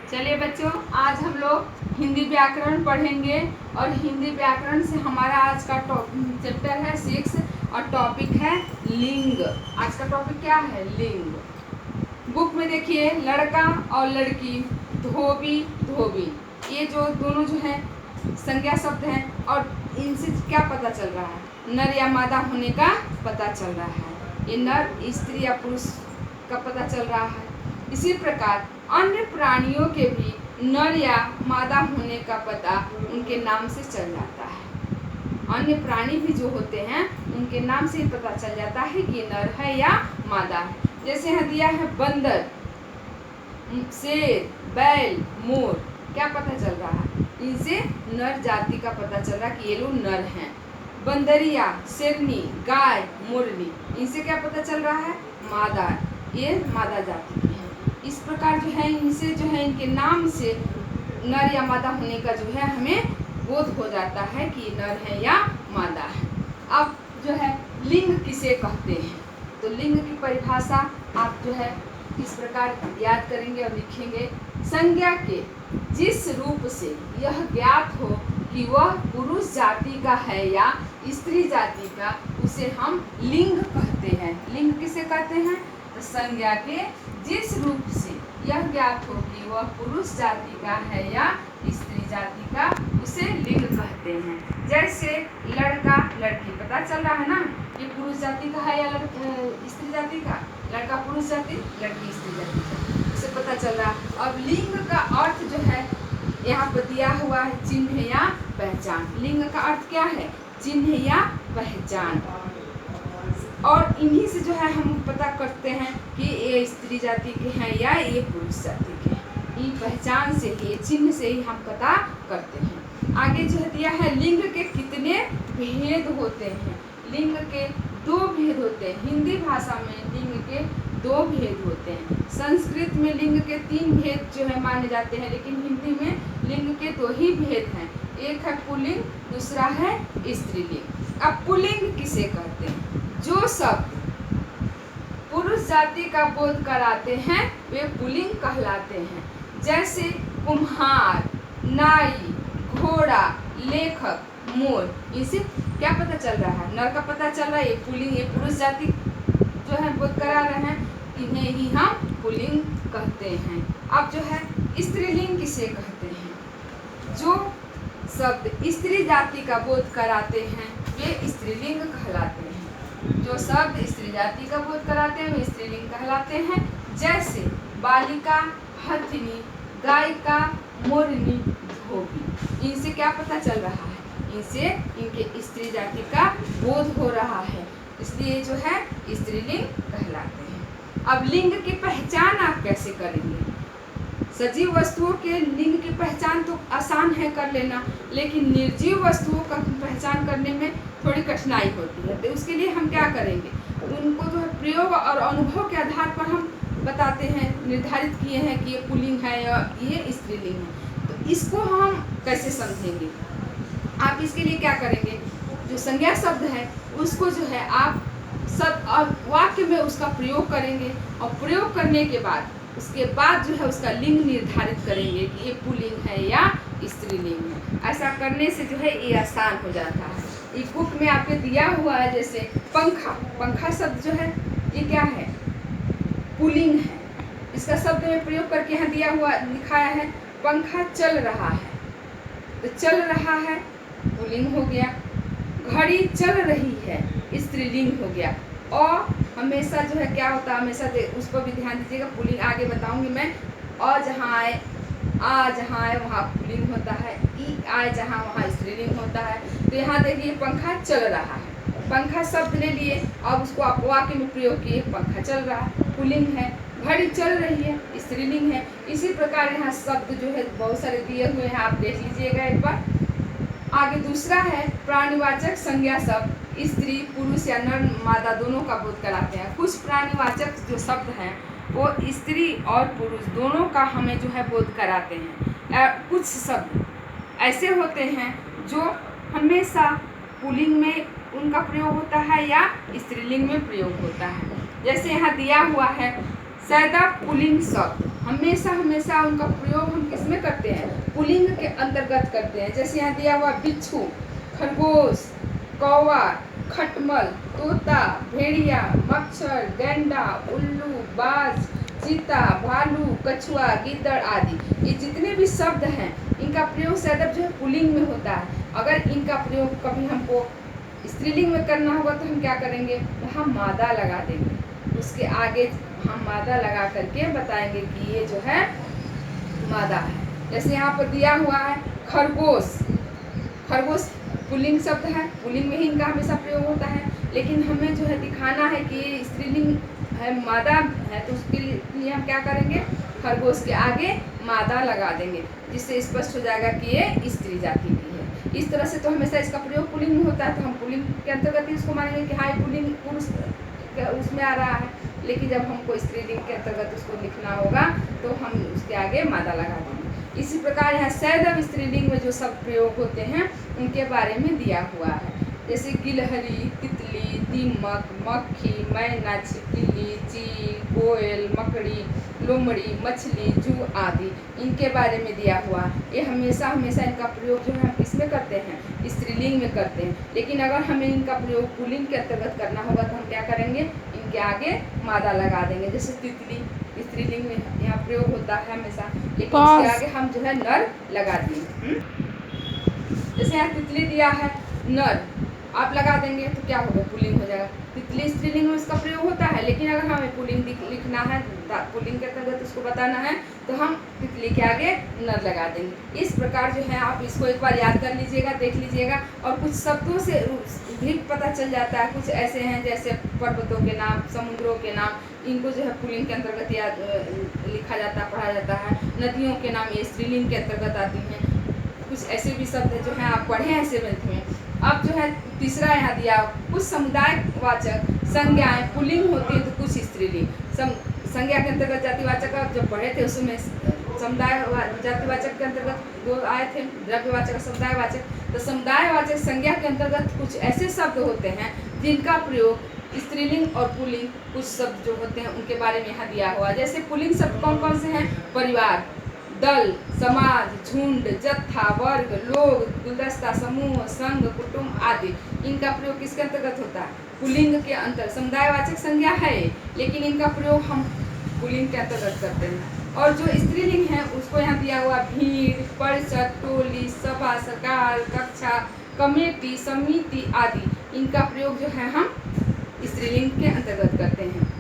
चलिए बच्चों, आज हम लोग हिंदी व्याकरण पढ़ेंगे और हिंदी व्याकरण से हमारा आज का चैप्टर है 6 और टॉपिक है लिंग। आज का टॉपिक क्या है? लिंग। बुक में देखिए, लड़का और लड़की, धोबी धोबी, ये जो दोनों जो है संज्ञा शब्द हैं और इनसे क्या पता चल रहा है? नर या मादा होने का पता चल रहा है। ये नर, स्त्री या पुरुष का पता चल रहा है। इसी प्रकार अन्य प्राणियों के भी नर या मादा होने का पता उनके नाम से चल जाता है। अन्य प्राणी भी जो होते हैं उनके नाम से ही पता चल जाता है कि ये नर है या मादा है। जैसे यहाँ दिया है बंदर, शेर, बैल, मोर, क्या पता चल रहा है? इनसे नर जाति का पता चल रहा है कि ये लोग नर हैं। बंदरिया, शेरनी, गाय, मोरनी, इनसे क्या पता चल रहा है? मादा, ये मादा जाति की है। इस प्रकार जो है इनसे जो है इनके नाम से नर या मादा होने का जो है हमें बोध हो जाता है कि नर है या मादा है। अब जो है लिंग किसे कहते हैं, तो लिंग की परिभाषा आप जो है इस प्रकार याद करेंगे और लिखेंगे। संज्ञा के जिस रूप से यह ज्ञात हो कि वह पुरुष जाति का है या स्त्री जाति का, उसे हम लिंग कहते हैं। लिंग किसे कहते हैं? तो संज्ञा के जिस रूप से यह ज्ञात हो कि वह पुरुष जाति का है या स्त्री जाति का, उसे लिंग कहते हैं। जैसे लड़का लड़की, पता चल रहा है ना ये पुरुष जाति का है या स्त्री जाति का। लड़का पुरुष जाति, लड़की स्त्री जाति का, उसे पता चल रहा है। अब लिंग का अर्थ जो है यहाँ पर दिया हुआ है, चिन्ह या पहचान। लिंग का अर्थ क्या है? चिन्ह या पहचान। और इन्हीं से जो है हम पता करते हैं कि ये स्त्री जाति के हैं या ये पुरुष जाति के हैं। इन पहचान से ही, चिन्ह से ही हम पता करते हैं। आगे जो दिया है, लिंग के कितने भेद होते हैं? लिंग के 2 भेद होते हैं। हिंदी भाषा में लिंग के 2 भेद होते हैं। संस्कृत में लिंग के 3 भेद जो है माने जाते हैं, लेकिन हिंदी में लिंग के 2 ही भेद हैं। एक है पुल्लिंग, दूसरा है स्त्रीलिंग। अब पुल्लिंग किसे कहते हैं? जो शब्द पुरुष जाति का बोध कराते हैं वे पुल्लिंग कहलाते हैं। जैसे कुम्हार, नाई, घोड़ा, लेखक, मोर, इनसे क्या पता चल रहा है? नर का पता चल रहा है, ये पुल्लिंग, ये पुरुष जाति जो है बोध करा रहे हैं, इन्हें ही हम पुल्लिंग कहते हैं। अब जो है स्त्रीलिंग किसे कहते हैं? जो शब्द स्त्री जाति का बोध कराते हैं वे स्त्रीलिंग कहलाते हैं। जो शब्द स्त्री जाति का बोध कराते हैं वे स्त्रीलिंग कहलाते हैं। जैसे बालिका, हथिनी, गायिका, मोरनी, धोबी, इनसे क्या पता चल रहा है? इनसे इनके स्त्री जाति का बोध हो रहा है, इसलिए जो है स्त्रीलिंग कहलाते हैं। अब लिंग की पहचान आप कैसे करेंगे? सजीव वस्तुओं के लिंग की पहचान तो आसान है कर लेना, लेकिन निर्जीव वस्तुओं का पहचान करने में थोड़ी कठिनाई होती है। तो उसके लिए हम क्या करेंगे? उनको जो है प्रयोग और अनुभव के आधार पर हम बताते हैं, निर्धारित किए हैं कि ये पुल्लिंग है या ये स्त्रीलिंग है। तो इसको हम कैसे समझेंगे? आप इसके लिए क्या करेंगे? जो संज्ञा शब्द है उसको जो है आप वाक्य में उसका प्रयोग करेंगे और प्रयोग करने के बाद उसके बाद जो है उसका लिंग निर्धारित करेंगे कि ये पुल्लिंग है या स्त्रीलिंग है। ऐसा करने से जो है ये आसान हो जाता है। इस बुक में आपके दिया हुआ है, जैसे पंखा, पंखा शब्द जो है ये क्या है? पुल्लिंग है। इसका शब्द में प्रयोग करके यहाँ दिया हुआ लिखाया है पंखा चल रहा है, तो चल रहा है पुल्लिंग हो गया। घड़ी चल रही है, स्त्रीलिंग हो गया। और हमेशा जो है क्या होता है, हमेशा उस पर भी ध्यान दीजिएगा। पुल्लिंग आगे बताऊंगी मैं। और जहाँ आए, आ जहाँ आए वहाँ पुल्लिंग होता है, ई आए जहाँ वहाँ स्त्रीलिंग होता है। तो यहाँ देखिए पंखा चल रहा है, पंखा शब्द ले लिए, अब उसको आप वाक्य में प्रयोग किए, पंखा चल रहा है, पुल्लिंग है। घड़ी चल रही है, स्त्रीलिंग है। इसी प्रकार यहाँ शब्द जो है बहुत सारे दिए हुए हैं, आप देख लीजिएगा एक बार। आगे दूसरा है प्राणीवाचक संज्ञा शब्द, स्त्री, पुरुष या नर मादा दोनों का बोध कराते हैं। कुछ प्राणीवाचक जो शब्द हैं वो स्त्री और पुरुष दोनों का हमें जो है बोध कराते हैं। कुछ शब्द ऐसे होते हैं जो हमेशा पुल्लिंग में उनका प्रयोग होता है या स्त्रीलिंग में प्रयोग होता है। जैसे यहाँ दिया हुआ है सैदा पुल्लिंग शब्द, हमेशा हमेशा उनका प्रयोग हम किसमें करते हैं, पुल्लिंग के अंतर्गत करते हैं। जैसे यहाँ दिया हुआ बिच्छू, खरगोश, कौवा, खटमल, तोता, भेड़िया, मच्छर, गैंडा, उल्लू, बाज, चीता, भालू, कछुआ, गिद्दड़ आदि, ये जितने भी शब्द हैं इनका प्रयोग सदैव जो है पुल्लिंग में होता है। अगर इनका प्रयोग कभी हमको स्त्रीलिंग में करना होगा तो हम क्या करेंगे, वहाँ मादा लगा देंगे, उसके आगे हम मादा लगा करके बताएंगे कि ये जो है मादा है। जैसे यहाँ पर दिया हुआ है खरगोश, खरगोश पुल्लिंग शब्द है, पुल्लिंग में ही इनका हमेशा प्रयोग होता है, लेकिन हमें जो है दिखाना है कि ये स्त्रीलिंग है, मादा है, तो उसके लिए हम क्या करेंगे, खरगोश के आगे मादा लगा देंगे, जिससे स्पष्ट हो जाएगा कि ये स्त्री जाति की है। इस तरह से तो हमेशा इसका प्रयोग पुल्लिंग में होता है, तो हम पुल्लिंग के अंतर्गत ही उसको मानेंगे कि हाँ पुल्लिंग पुरुष उसमें आ रहा है। लेकिन जब हमको स्त्रीलिंग के अंतर्गत उसको लिखना होगा तो हम उसके आगे मादा लगा देंगे। इसी प्रकार यहाँ सैदव स्त्रीलिंग में जो सब प्रयोग होते हैं उनके बारे में दिया हुआ है। जैसे गिलहरी, तितली, दीमक, मक्खी, मैना, छिपकली, चील, कोयल, मकड़ी, लोमड़ी, मछली, जू आदि, इनके बारे में दिया हुआ। ये हमेशा हमेशा इनका प्रयोग जो है हम किसमें करते हैं, स्त्रीलिंग में करते हैं। लेकिन अगर हमें इनका प्रयोग पुल्लिंग के अंतर्गत करना होगा तो हम क्या करेंगे, इनके आगे मादा लगा देंगे। जैसे तितली स्त्रीलिंग में यहाँ प्रयोग होता है हमेशा, लेकिन इसके आगे हम जो है नर लगा दिए। जैसे यहाँ तितली दिया है नर, आप लगा देंगे तो क्या होगा, पुल्लिंग हो जाएगा। तितली स्त्रीलिंग में उसका प्रयोग होता है, लेकिन अगर हमें पुल्लिंग लिखना है, पुल्लिंग के अंतर्गत उसको बताना है, तो हम तितली के आगे नर लगा देंगे। इस प्रकार जो है आप इसको एक बार याद कर लीजिएगा, देख लीजिएगा, और कुछ शब्दों से भी पता चल जाता है। कुछ ऐसे हैं जैसे पर्वतों के नाम, समुद्रों के नाम, इनको जो है पुल्लिंग के अंतर्गत याद लिखा जाता है, पढ़ा जाता है। नदियों के नाम ये स्त्रीलिंग के अंतर्गत आती हैं। कुछ ऐसे भी शब्द जो हैं आप पढ़े हैं 7th में। अब जो है तीसरा यहाँ दिया, कुछ समुदायवाचक संज्ञाएं पुल्लिंग होती है तो कुछ स्त्रीलिंग। संज्ञा के अंतर्गत जातिवाचक जब पढ़े थे उसमें समुदाय जातिवाचक के अंतर्गत 2 आए थे, द्रव्यवाचक, समुदायवाचक। तो समुदायवाचक संज्ञा के अंतर्गत कुछ ऐसे शब्द होते हैं जिनका प्रयोग स्त्रीलिंग और पुल्लिंग, कुछ शब्द जो होते हैं उनके बारे में यहाँ दिया हुआ। जैसे पुल्लिंग शब्द कौन कौन से हैं, परिवार, दल, समाज, झुंड, जत्था, वर्ग, लोग, गुलदस्ता, समूह, संघ, कुटुंब आदि, इनका प्रयोग किसके अंतर्गत होता है, पुल्लिंग के अंतर्गत। समुदायवाचक संज्ञा है लेकिन इनका प्रयोग हम पुल्लिंग के अंतर्गत करते हैं। और जो स्त्रीलिंग है उसको यहाँ दिया हुआ भीड़, परिषद, टोली, सभा, सरकार, कक्षा, कमेटी, समिति आदि, इनका प्रयोग जो है हम स्त्रीलिंग के अंतर्गत करते हैं।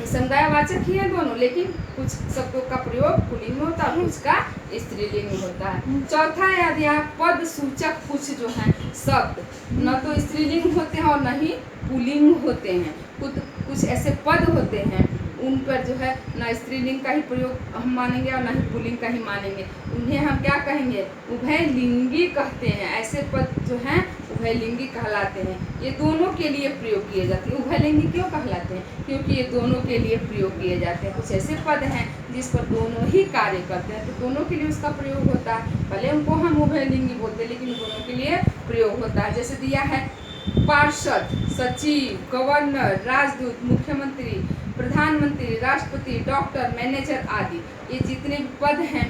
समुदायवाचक ही है दोनों, लेकिन कुछ शब्दों का प्रयोग पुल्लिंग में होता है, कुछ का स्त्रीलिंग में होता है। चौथा यदि यहाँ पद सूचक कुछ जो है शब्द न तो स्त्रीलिंग होते हैं और न ही पुल्लिंग होते हैं। कुछ ऐसे पद होते हैं उन पर जो है न स्त्रीलिंग का ही प्रयोग हम मानेंगे और न ही पुल्लिंग का ही मानेंगे। उन्हें हम क्या कहेंगे, उभयलिंगी कहते हैं। ऐसे पद जो हैं उभयलिंगी कहलाते हैं। ये दोनों के लिए प्रयोग किए जाते हैं। उभयलिंगी क्यों कहलाते हैं, क्योंकि ये दोनों के लिए प्रयोग किए जाते हैं। कुछ ऐसे पद हैं जिस पर दोनों ही कार्य करते हैं, तो दोनों के लिए उसका प्रयोग होता है। भले उनको हम उभयलिंगी बोलते हैं लेकिन दोनों के लिए प्रयोग होता है। जैसे दिया है पार्षद, सचिव, गवर्नर, राजदूत, मुख्यमंत्री, प्रधानमंत्री, राष्ट्रपति, डॉक्टर, मैनेजर आदि, ये जितने भी पद हैं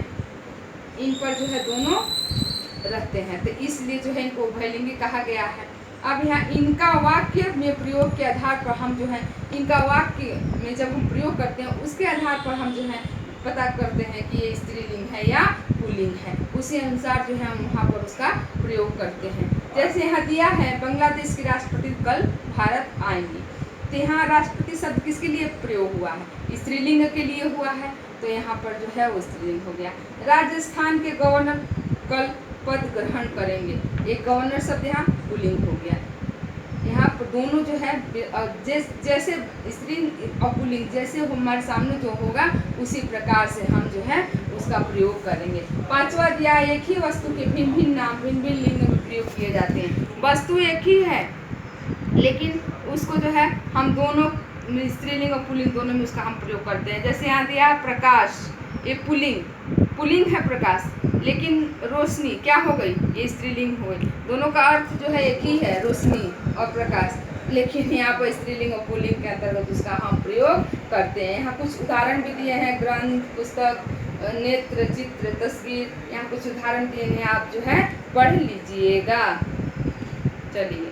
इन पर जो है दोनों रहते हैं, तो इसलिए जो है इनको उभयलिंगी कहा गया है। अब यहाँ इनका वाक्य में प्रयोग के आधार पर हम जो है इनका वाक्य में जब हम प्रयोग करते हैं उसके आधार पर हम जो है पता करते हैं कि ये स्त्रीलिंग है या पुल्लिंग है। उसी अनुसार जो है हम वहाँ पर उसका प्रयोग करते हैं। जैसे यहाँ दिया है बांग्लादेश की राष्ट्रपति कल भारत आएंगी, तो यहाँ राष्ट्रपति शब्द किसके लिए प्रयोग हुआ है, स्त्रीलिंग के लिए हुआ है, तो यहाँ पर जो है वो स्त्रीलिंग हो गया। राजस्थान के गवर्नर कल पद ग्रहण करेंगे, एक गवर्नर शब्द यहाँ पुल्लिंग हो गया। यहाँ पर दोनों जो है जैसे स्त्रीलिंग और पुल्लिंग जैसे हमारे सामने जो होगा उसी प्रकार से हम जो है उसका प्रयोग करेंगे। पांचवा दिया, एक ही वस्तु के भिन्न भिन्न नाम भिन्न भिन्न लिंग में प्रयोग किए जाते हैं। वस्तु एक ही है लेकिन उसको जो है हम दोनों स्त्रीलिंग और पुल्लिंग दोनों में उसका हम प्रयोग करते हैं। जैसे यहाँ दिया प्रकाश, ये पुल्लिंग है प्रकाश, लेकिन रोशनी क्या हो गई, ये स्त्रीलिंग हो गई। दोनों का अर्थ जो है एक ही है, रोशनी और प्रकाश, लेकिन यहाँ पर स्त्रीलिंग और पुल्लिंग के अंतर्गत उसका हम प्रयोग करते हैं। यहाँ कुछ उदाहरण भी दिए हैं, ग्रंथ, पुस्तक, नेत्र, चित्र, तस्वीर। यहाँ कुछ उदाहरण दिए हैं, आप जो है पढ़ लीजिएगा। चलिए।